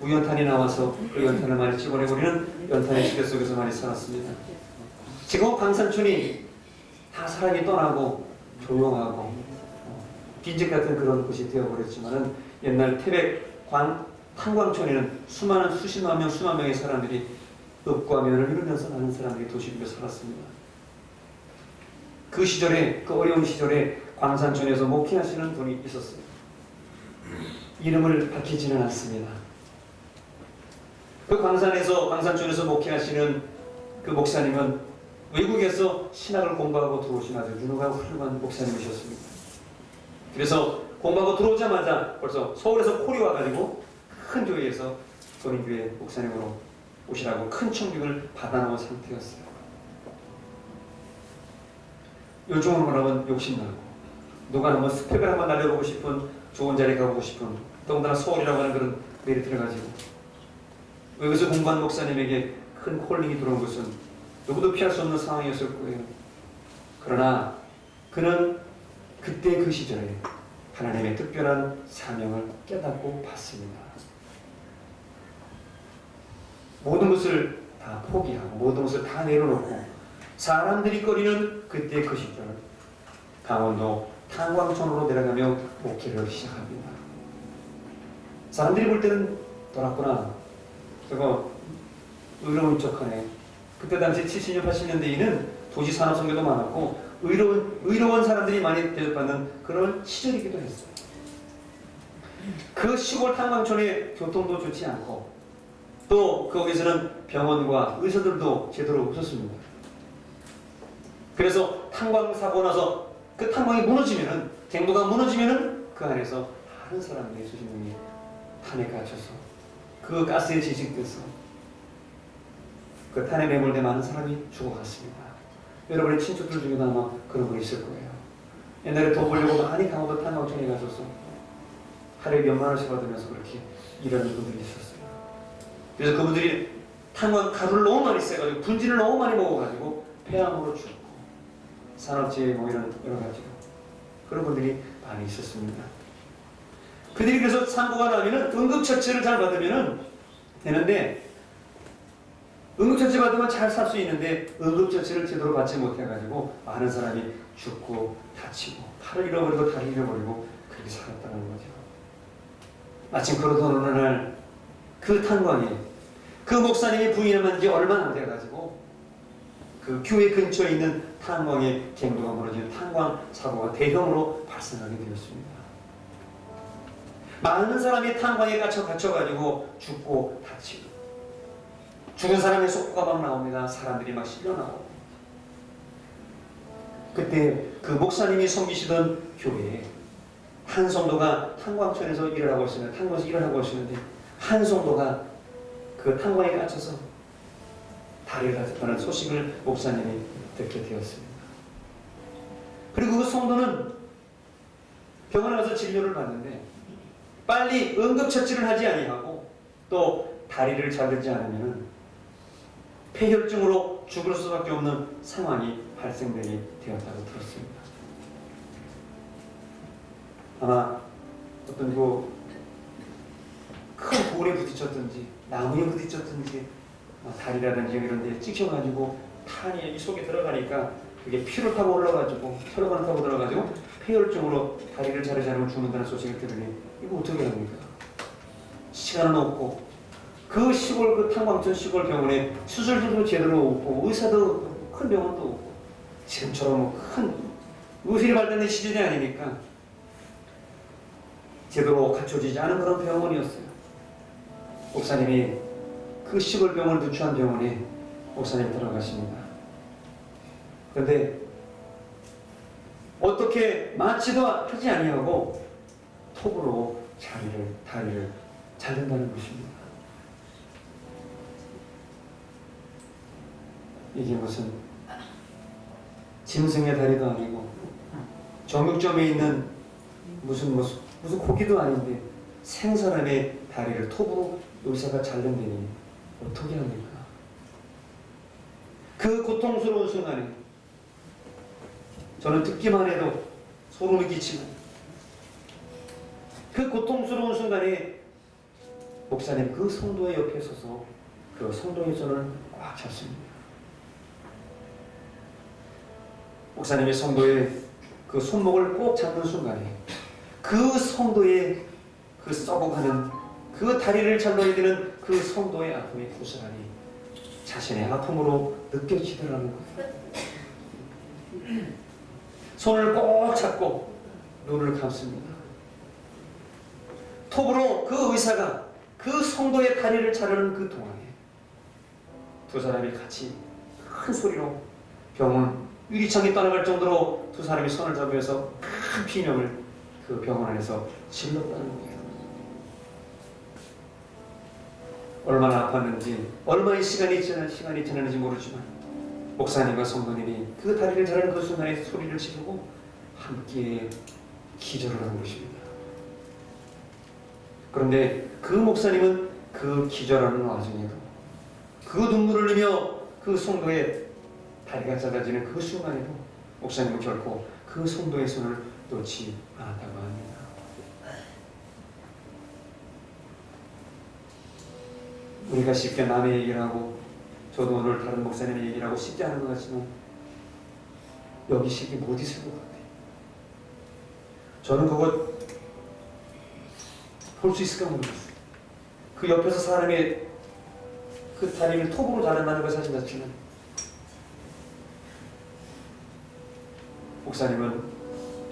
무연탄이 나와서 그 연탄을 많이 집어내고 우리는 연탄의 시대 속에서 많이 살았습니다. 지금 광산촌이 다 사람이 떠나고 조용하고 빈집 같은 그런 곳이 되어버렸지만은 옛날 태백 탄광촌에는 수많은 수십만 명, 수만 명의 사람들이 읍과 면을 이루면서 많은 사람들이 도시에 살았습니다. 그 시절에, 그 어려운 시절에 광산촌에서 목회하시는 분이 있었어요. 이름을 밝히지는 않습니다. 그 광산촌에서 목회하시는 그 목사님은 외국에서 신학을 공부하고 들어오신 아주 유능하고 훌륭한 목사님이셨습니다. 그래서 공부하고 들어오자마자 벌써 서울에서 콜이 와가지고 큰 교회에서 선인교회 목사님으로 오시라고 큰 청빙을 받아놓은 상태였어요. 요즘으로 말하면 욕심나고 누가 한번 스펙을 한번 날려보고 싶은, 좋은 자리에 가보고 싶은, 더군다나 서울이라고 하는 그런 메리트를 가지고 여기서 공부한 목사님에게 큰 콜링이 들어온 것은 누구도 피할 수 없는 상황이었을 거예요. 그러나 그는 그때 그 시절에 하나님의 특별한 사명을 깨닫고 받습니다. 모든 것을 다 포기하고 모든 것을 다 내려놓고 사람들이 꺼리는 그때 그 시절 강원도 탄광촌으로 내려가며 목회를 시작합니다. 사람들이 볼 때는 돌았구나, 저거 의로운 척하네. 그때 당시 70년 80년대에는 도시 산업 선교도 많았고 의로운 사람들이 많이 대접받는 그런 시절이기도 했어요. 그 시골 탄광촌에 교통도 좋지 않고 또 거기서는 병원과 의사들도 제대로 없었습니다. 그래서 탄광 사고 나서 그 탄광이 무너지면은, 갱도가 무너지면은 그 안에서 많은 사람들이 수십 명이 탄에 갇혀서 그 가스에 지식돼서 그 탄에 매몰돼 많은 사람이 죽어갔습니다. 여러분의 친척들 중에도 아마 그런 분이 있을 거예요. 옛날에 돈 벌려고 많이 강원도 탄광촌에 가셔서 하루에 몇만 원씩 받으면서 그렇게 일하는 분들이 있었어요. 그래서 그분들이 탄광 가루를 너무 많이 써가지고 분진을 너무 많이 먹어가지고 폐암으로 죽고 산업재해 뭐 이런 여러 가지로 그런 분들이 많이 있었습니다. 그들이 그래서 산고가 나면은 응급처치를 잘 받으면은 되는데 응급처치 받으면 잘 살 수 있는데 응급처치를 제대로 받지 못해가지고 많은 사람이 죽고 다치고 팔을 잃어버리고 다리를 잃어버리고 그렇게 살았다는 거죠. 마침 그러던 어느 날 그 탄광에 그 목사님이 부인한 지 얼마 안 돼가지고 그 교회 근처에 있는 탄광의 갱도가 무너지는 탄광 사고가 대형으로 발생하게 되었습니다. 많은 사람이 탄광에 갇혀가지고 죽고 다치고 죽은 사람의 속구가 막 나옵니다. 사람들이 막 실려나오고 그때 그 목사님이 섬기시던 교회에 한 성도가 탄광촌에서 일을 하고 있었는데 탄광에서 일을 하고 있었는데 한 성도가 그 탄광에 갇혀서 다리를 다쳤다는 소식을 목사님이 듣게 되었습니다. 그리고 그 성도는 병원에 가서 진료를 받는데 빨리 응급처치를 하지 아니하고 또 다리를 자르지 않으면 폐혈증으로 죽을 수밖에 없는 상황이 발생되게 되었다고 들었습니다. 아마 어떤 큰 돌에 부딪혔든지 나무에 부딪혔든지 다리라든지 이런 데 찍혀가지고 탄이 이 속에 들어가니까 그게 피를 타고 올라가지고 혈관을 타고 들어가지고 폐혈증으로 다리를 자르지 않으면 죽는다는 소식을 들으니 이거 어떻게 합니까? 시간은 없고 그 시골 그 탄광촌 시골 병원에 수술도 제대로 없고 의사도 큰 병원도 없고 지금처럼 큰 의술이 발달된 시절이 아니니까 제대로 갖춰지지 않은 그런 병원이었어요. 목사님이 그 시골 병원을 누추한 병원에 목사님이 들어가십니다. 그런데 어떻게 마취도 하지 아니하고 톱으로 다리를 자른다는 것입니다. 이게 무슨 짐승의 다리도 아니고 정육점에 있는 무슨 고기도 아닌데 생사람의 다리를 톱으로 의사가 자른다니 어떻게 합니까? 그 고통스러운 순간에 저는 듣기만 해도 소름이 끼치고 그 고통스러운 순간에 목사님 그 성도의 옆에 서서 그 성도의 손을 꽉 잡습니다. 목사님이 성도의 그 손목을 꼭 잡는 순간에 그 성도의 그 썩어가는 그 다리를 잘라야 되는 그 성도의 아픔이 고스란히 자신의 아픔으로 느껴지더라는 거예요. 손을 꼭 잡고 눈을 감습니다. 톱으로 그 의사가 그 성도의 다리를 자르는 그 동안에 두 사람이 같이 큰 소리로 병원 유리창이 떠나갈 정도로 두 사람이 손을 잡으면서 큰 비명을 그 병원 안에서 질렀다는 거예요. 얼마나 아팠는지 얼마의 시간이 지났는지 모르지만 목사님과 성도님이 그 다리를 자르는 그 순간에 소리를 지르고 함께 기절을 한 것입니다. 그런데 그 목사님은 그 기절하는 와중에도 그 눈물을 흘리며 그 성도의 다리가 잘라지는 그 순간에도 목사님은 결코 그 성도의 손을 놓지 않았다고 합니다. 우리가 쉽게 남의 얘기를 하고 저도 오늘 다른 목사님의 얘기를 하고 쉽지 않은 것 같지만 여기 쉽게 못 있을 것 같아요. 저는 그거 볼 수 있을까 모르겠어요. 그 옆에서 사람이 그 다리를 톱으로 자른다는 것 사실 자체는 목사님은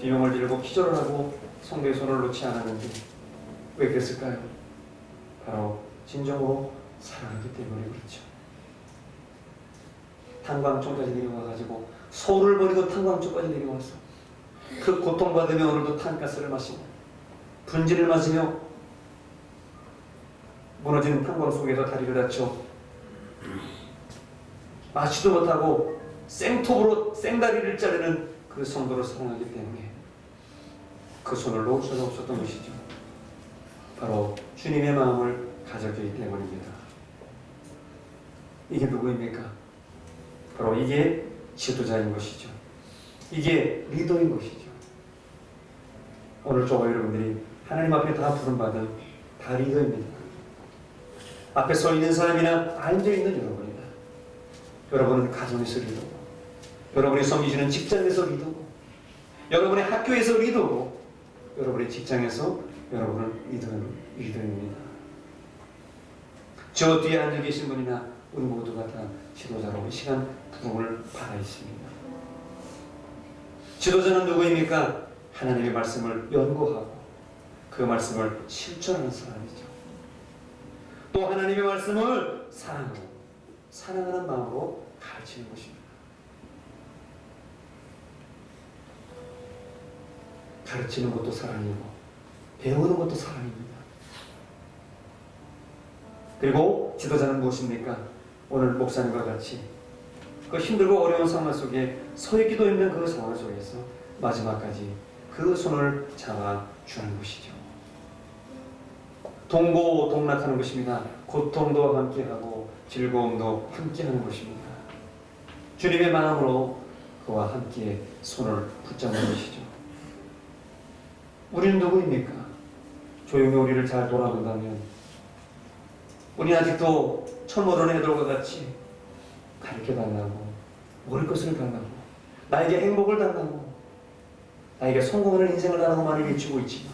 비명을 지르고 기절을 하고 성도의 손을 놓지 않았는데 왜 그랬을까요? 바로 진정으로 사랑하기 때문에 그렇죠. 탄광촌까지 내려와가지고 서울을 버리고 탄광촌까지 내려와서 그 고통받으며 오늘도 탄가스를 마시고 분진을 맞으며 무너진 탄광 속에서 다리를 다쳐 마치도 못하고 생톱으로 생다리를 자르는 그 성도를 사랑하기 때문에 그 손을 놓을 수가 없었던 것이죠. 바로 주님의 마음을 가졌기 때문입니다. 이게 누구입니까? 바로 이게 지도자인 것이죠. 이게 리더인 것이죠. 오늘 저와 여러분들이 하나님 앞에 다 부름받은 다 리더입니다. 앞에 서 있는 사람이나 앉아 있는 여러분이다. 여러분은 가정에서 리더고, 여러분이 섬기시는 직장에서 리더고, 여러분의 학교에서 리더고, 여러분의 직장에서 여러분은 리더입니다. 저 뒤에 앉아 계신 분이나 우리 모두가 다 지도자로 이 시간 부름을 받아 있습니다. 지도자는 누구입니까? 하나님의 말씀을 연구하고 그 말씀을 실천하는 사람이죠. 또 하나님의 말씀을 사랑하는 마음으로 가르치는 것입니다. 가르치는 것도 사랑이고 배우는 것도 사랑입니다. 그리고 지도자는 무엇입니까? 오늘 목사님과 같이 그 힘들고 어려운 상황 속에 서 있기도 힘든 그 상황 속에서 마지막까지 그 손을 잡아주는 것이죠. 동고동락하는 것입니다. 고통도 함께하고 즐거움도 함께하는 것입니다. 주님의 마음으로 그와 함께 손을 붙잡는 것이죠. 우리는 누구입니까? 조용히 우리를 잘 돌아본다면 우리는 아직도 처모르는 애들과 같이 가르쳐달라고, 모를 것을 달라고, 나에게 행복을 달라고, 나에게 성공하는 인생을 달라고 많이 외치고 있지만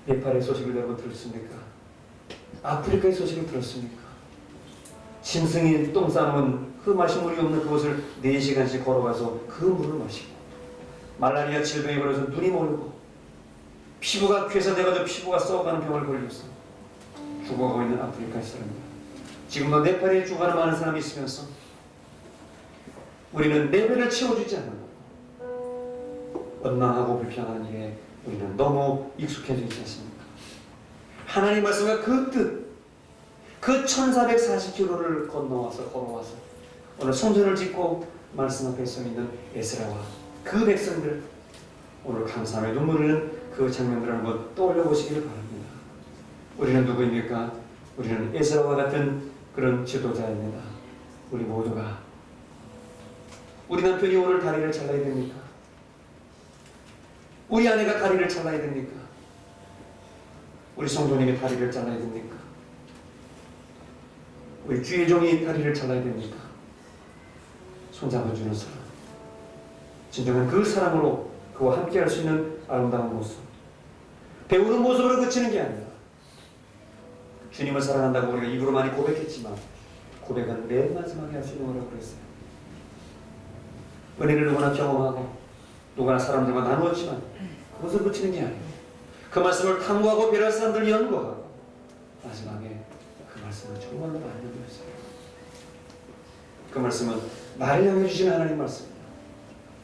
네팔의 소식을 여러분 들었습니까? 아프리카의 소식을 들었습니까? 짐승이 똥 싸는 그 마시물이 없는 그곳을 4시간씩 걸어가서 그 물을 마시고, 말라리아 질병에 걸려서 눈이 멀고 피부가 괴사돼가지고 피부가 썩어가는 병을 걸려서 죽어가고 있는 아프리카의 사람입니다. 지금도 네팔에 죽어가는 많은 사람이 있으면서 우리는 내 배를 채워주지 않는 원망하고 불평하는 일에 우리는 너무 익숙해져 있지 않습니까? 하나님 말씀과 그 뜻, 그 1440km를 걸어와서 오늘 성전을 짓고 말씀 앞에 서 있는 에스라와 그 백성들, 오늘 감사함에 눈물 흘리는 그 장면들을 한번 떠올려 보시기를 바랍니다. 우리는 누구입니까? 우리는 에스라와 같은 그런 지도자입니다. 우리 모두가, 우리 남편이 오늘 다리를 잘라야 됩니까? 우리 아내가 다리를 잘라야 됩니까? 우리 성도님이 다리를 잘라야 됩니까? 우리 주의 종이 다리를 잘라야 됩니까? 손잡아주는 사람, 진정한 그 사랑으로 그와 함께 할 수 있는 아름다운 모습, 배우는 모습으로 그치는 게 아니라 주님을 사랑한다고 우리가 입으로 많이 고백했지만 고백은 맨 마지막에 할 수 있는 거라고 그랬어요. 은혜를 누구나 경험하고 누구나 사람들과 나누었지만 그것을 붙이는 게 아니에요. 그 말씀을 탐구하고 배려할 사람들 연구하고 마지막에 그 말씀을 정말로 만들어주세요. 그 말씀은 나를 향해 주시는 하나님 말씀이에요.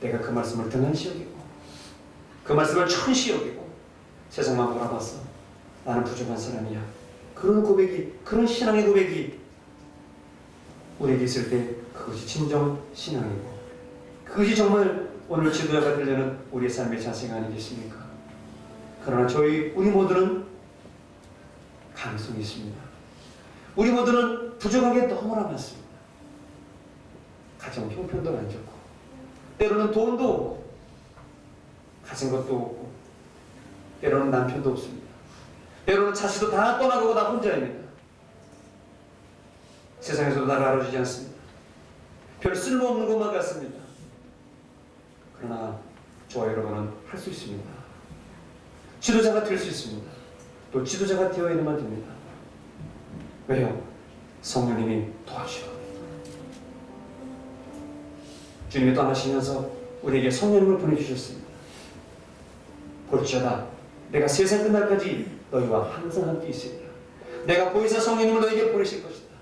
내가 그 말씀을 등한시 여기고 그 말씀을 천시 여기고 세상만 바라봤어. 나는 부족한 사람이야. 그런 고백이, 그런 신앙의 고백이 우리에게 있을 때 그것이 진정 신앙이고 그것이 정말 오늘 지도자가 되려는 우리의 삶의 자세가 아니겠습니까? 그러나 우리 모두는 가능성이 있습니다. 우리 모두는 부족한 게 너무나 많습니다. 가정 형편도 안 좋고 때로는 돈도 없고 가진 것도 없고 때로는 남편도 없습니다. 때로는 자식도 다 떠나가고 나 혼자입니다. 세상에서도 나를 알아주지 않습니다. 별 쓸모없는 것만 같습니다. 그러나 저와 여러분은 할 수 있습니다. 지도자가 될 수 있습니다. 또 지도자가 되어야 되만 됩니다. 왜요? 성령님이 도와주시거든요. 주님이 떠나시면서 우리에게 성령님을 보내주셨습니다. 볼지어다 내가 세상 끝날까지 너희와 항상 함께 있으리라. 내가 보이사 성령님을 너희에게 보내실 것이다.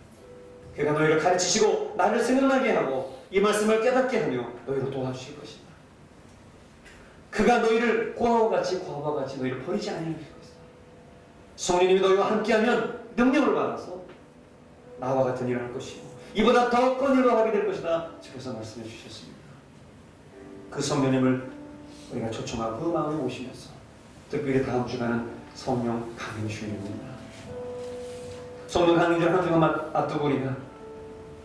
그가 너희를 가르치시고 나를 생각나게 하고 이 말씀을 깨닫게 하며 너희를 도와주실 것이다. 그가 너희를 과와 같이 너희를 버리지 않으리라. 성령님이 너희와 함께하면 능력을 받아서 나와 같은 일을 할 것이고 이보다 더 큰 일을 하게 될 것이다. 주께서 말씀해 주셨습니다. 그 성령님을 우리가 초청하고 그 마음에 모시면서 특별히 다음 주간은 성령 강림 주일입니다. 성령 강림절 한 주간만 앞두고 우리가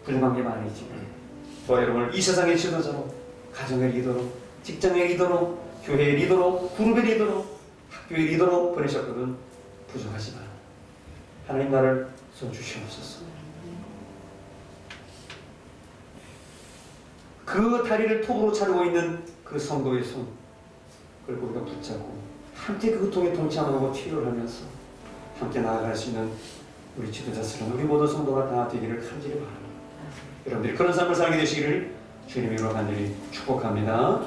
부족한 게 많이 있지만 저와 여러분을 이 세상의 지도자로 가정의 리더로 직장의 리더로 교회의 리더로 그룹의 리더로 학교의 리더로 보내셨거든 부족하지만 하나님 나를 써주시옵소서. 그 다리를 톱으로 차고 있는 그 성도의 손 그걸 우리가 붙잡고 함께 그 고통에 동참하고 치료를 하면서 함께 나아갈 수 있는 우리 지도자스러운 우리 모든 성도가 다 되기를 간절히 바랍니다. 여러분들이 그런 삶을 살게 되시기를 주님의 이름으로 간절히 축복합니다.